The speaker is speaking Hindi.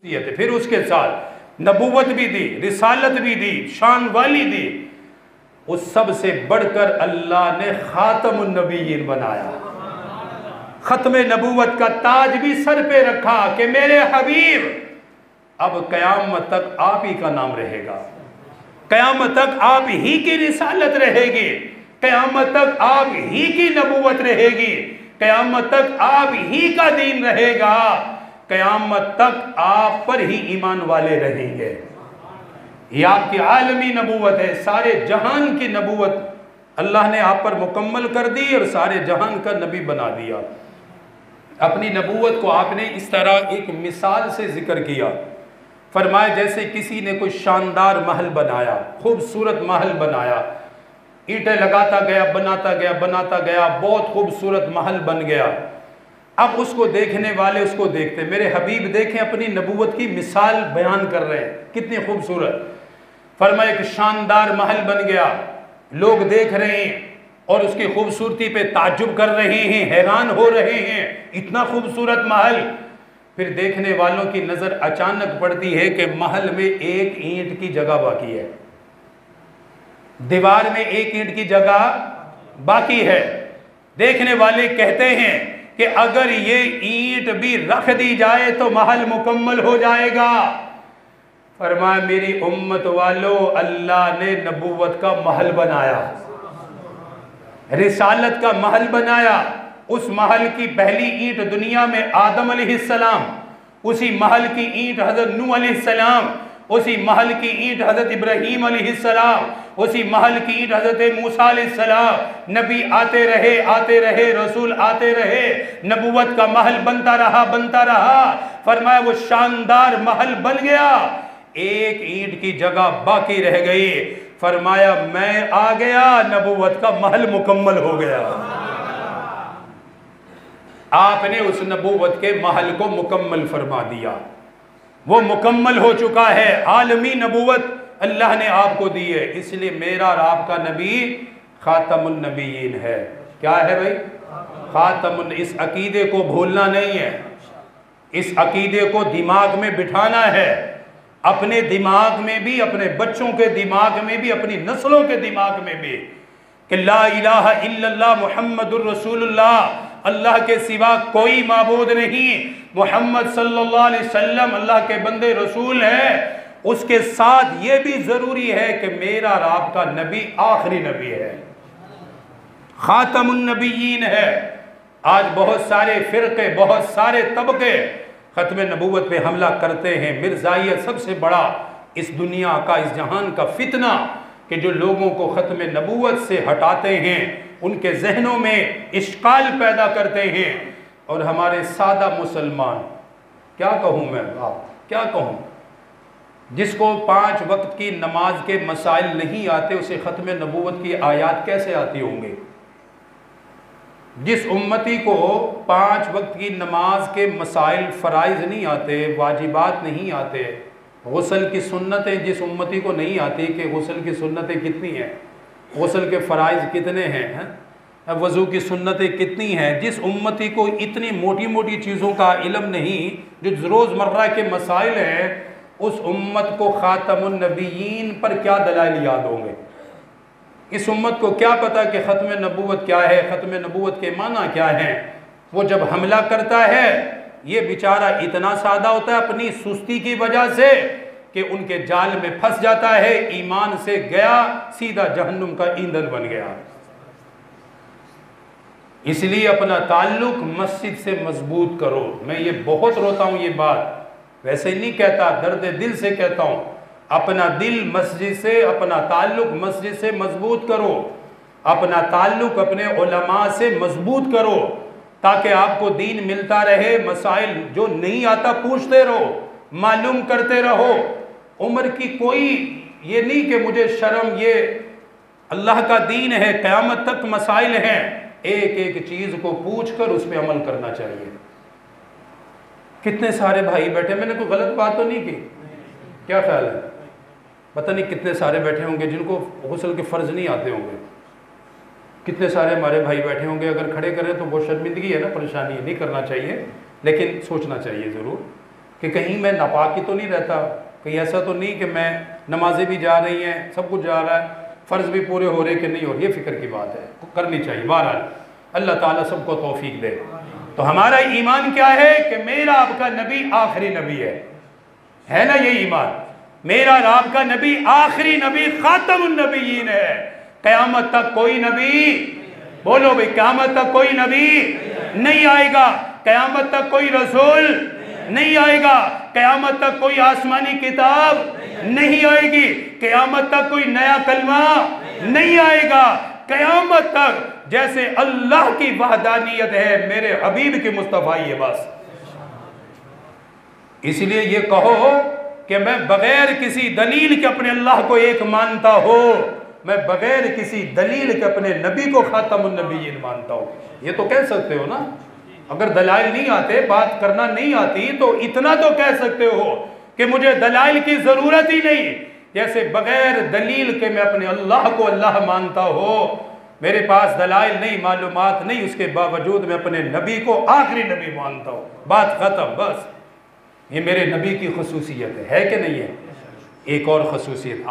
फिर उसके साथ नबूवत भी दी, रिसालत भी दी, शान वाली दी। उस सब से बढ़कर अल्लाह ने खातमुन नबीयीन बनाया। खत्म नबूवत का ताज भी सर पे रखा कि मेरे हबीब अब कयामत तक आप ही का नाम रहेगा, कयामत तक आप ही की रिसालत रहेगी, कयामत तक आप ही की नबूवत रहेगी, कयामत तक आप ही का दीन रहेगा, कयामत तक आप पर ही ईमान वाले रहेंगे। ये आपकी आलमी नबूवत है, सारे जहान की नबूवत अल्लाह ने आप पर मुकम्मल कर दी और सारे जहान का नबी बना दिया। अपनी नबूवत को आपने इस तरह एक मिसाल से जिक्र किया। फरमाया जैसे किसी ने कोई शानदार महल बनाया, खूबसूरत महल बनाया, ईंटें लगाता गया, बनाता गया, बनाता गया, बहुत खूबसूरत महल बन गया। अब उसको देखने वाले उसको देखते, मेरे हबीब देखें अपनी नबूवत की मिसाल बयान कर रहे हैं, कितनी खूबसूरत। फरमाया एक शानदार महल बन गया, लोग देख रहे हैं और उसकी खूबसूरती पे ताज्जुब कर रहे हैं, हैरान हो रहे हैं, इतना खूबसूरत महल। फिर देखने वालों की नजर अचानक पड़ती है कि महल में एक ईंट की जगह बाकी है, दीवार में एक ईंट की जगह बाकी है। देखने वाले कहते हैं कि अगर ये ईंट भी रख दी जाए तो महल मुकम्मल हो जाएगा। फरमाया मेरी उम्मत वालों, अल्लाह ने नबूवत का महल बनाया, रिसालत का महल बनाया। उस महल की पहली ईंट दुनिया में आदम अलैहिस्सलाम, उसी महल की ईंट हजरत नूह अलैहिस्सलाम, उसी महल की ईंट हजरत इब्राहीम अलैहिस्सलाम, उसी महल की ईंट हजरत मूसा अलैहिस्सलाम। नबी आते रहे, रसूल आते रहे, नबूवत का महल बनता रहा, बनता रहा। फरमाया वो शानदार महल बन गया, एक ईंट की जगह बाकी रह गई। फरमाया मैं आ गया, नबूवत का महल मुकम्मल हो गया। आपने उस नबूवत के महल को मुकम्मल फरमा दिया, वो मुकम्मल हो चुका है। आलमी नबूवत अल्लाह ने आपको दी है, इसलिए मेरा और आपका नबी खातमुन नबीयीन है। क्या है भाई? खातमुन। इस अकीदे को भूलना नहीं है, इस अकीदे को दिमाग में बिठाना है, अपने दिमाग में भी, अपने बच्चों के दिमाग में भी, अपनी नस्लों के दिमाग में भी, कि ला इलाहा इल्लल्लाह मुहम्मदुर रसूलुल्लाह, अल्लाह के सिवा कोई माबूद नहीं, मोहम्मद सल्लल्लाहु अलैहि वसल्लम अल्लाह के बंदे रसूल है। उसके साथ ये भी जरूरी है कि मेरा और आपका नबी आखिरी नबी है, खातमुन नबीयीन है। आज बहुत सारे फिरके, बहुत सारे तबके खत्म नबूवत पे हमला करते हैं। मिर्जाइयत सबसे बड़ा इस दुनिया का, इस जहान का फितना, कि जो लोगों को खत्म नबूवत से हटाते हैं, उनके जहनों में इश्काल पैदा करते हैं। और हमारे सादा मुसलमान, क्या कहूँ मैं, आप क्या कहूँ, जिसको 5 वक्त की नमाज के मसाइल नहीं आते, उसे ख़त्म नबूवत की आयात कैसे आती होंगे? जिस उम्मती को 5 वक्त की नमाज के मसाइल फ़राइज़ नहीं आते, वाजिबात नहीं आते, गुस्ल की सुन्नतें जिस उम्मती को नहीं आती कि गुस्ल की सुन्नतें कितनी हैं, गुस्ल के फ़राइज़ कितने हैं, वज़ू की सुन्नतें कितनी हैं, जिस उम्मती को इतनी मोटी मोटी चीज़ों का इल्म नहीं, जो रोज़मर्रा के मसाइल हैं, उस उम्मत को ख़ातमुन नबीयीन पर क्या दलाइल याद होंगे? इस उम्मत को क्या पता कि ख़त्म नबूवत क्या है, ख़त्म नबूवत के माना क्या है? वो जब हमला करता है, ये बेचारा इतना सादा होता है अपनी सुस्ती की वजह से कि उनके जाल में फंस जाता है, ईमान से गया, सीधा जहन्नुम का ईंधन बन गया। इसलिए अपना ताल्लुक मस्जिद से मजबूत करो। मैं ये बहुत रोता हूँ, ये बात वैसे ही नहीं कहता, दर्द दिल से कहता हूँ। अपना दिल मस्जिद से, अपना ताल्लुक मस्जिद से मजबूत करो, अपना ताल्लुक अपने उलमा से मजबूत करो, ताकि आपको दीन मिलता रहे। मसाइल जो नहीं आता पूछते रहो, मालूम करते रहो। उम्र की कोई ये नहीं कि मुझे शर्म, ये अल्लाह का दीन है, क़यामत तक मसाइल हैं। एक एक चीज़ को पूछ कर उस पर अमल करना चाहिए। कितने सारे भाई बैठे, मैंने कोई गलत बात तो नहीं की, क्या ख्याल है? पता नहीं कितने सारे बैठे होंगे जिनको गुस्ल के फ़र्ज़ नहीं आते होंगे। कितने सारे हमारे भाई बैठे होंगे, अगर खड़े करें तो बहुत शर्मिंदगी है ना, परेशानी है, नहीं करना चाहिए, लेकिन सोचना चाहिए ज़रूर कि कहीं मैं नापाकी तो नहीं रहता, कहीं ऐसा तो नहीं कि मैं नमाजें भी जा रही हैं, सब कुछ जा रहा है, फ़र्ज़ भी पूरे हो रहे कि नहीं हो रहे। ये फ़िक्र की बात है, करनी चाहिए। बहरहाल अल्लाह ताला सबको तौफीक दे। तो हमारा ईमान क्या है कि मेरा आपका नबी आखिरी नबी है ना, ये ईमान। मेरा और आपका नबी आखिरी नबी खातमुन नबीयीन है। क़यामत तक कोई नबी, बोलो भाई, क़यामत तक कोई नबी नहीं आएगा, क़यामत तक कोई रसूल नहीं आएगा, क़यामत तक कोई आसमानी किताब नहीं आएगी, क़यामत तक कोई नया कलमा नहीं आएगा। क़यामत तक जैसे अल्लाह की वहदानियत है, मेरे हबीब की मुस्तफ़ाई है बस। इसलिए ये कहो कि मैं बगैर किसी दलील के अपने अल्लाह को एक मानता हो, मैं बगैर किसी दलील के अपने नबी को खातमुन नबीयीन मानता हूँ, ये तो कह सकते हो ना। अगर दलाइल नहीं आते, बात करना नहीं आती, तो इतना तो कह सकते हो कि मुझे दलाइल की ज़रूरत ही नहीं। जैसे बगैर दलील के मैं अपने अल्लाह को अल्लाह मानता हो, मेरे पास दलाइल नहीं, मालूमात नहीं, उसके बावजूद मैं अपने नबी को आखिरी नबी मानता हूँ। बात ख़त्म, बस। ये मेरे नबी की खसूसियत है कि नहीं है? एक और खसूसियत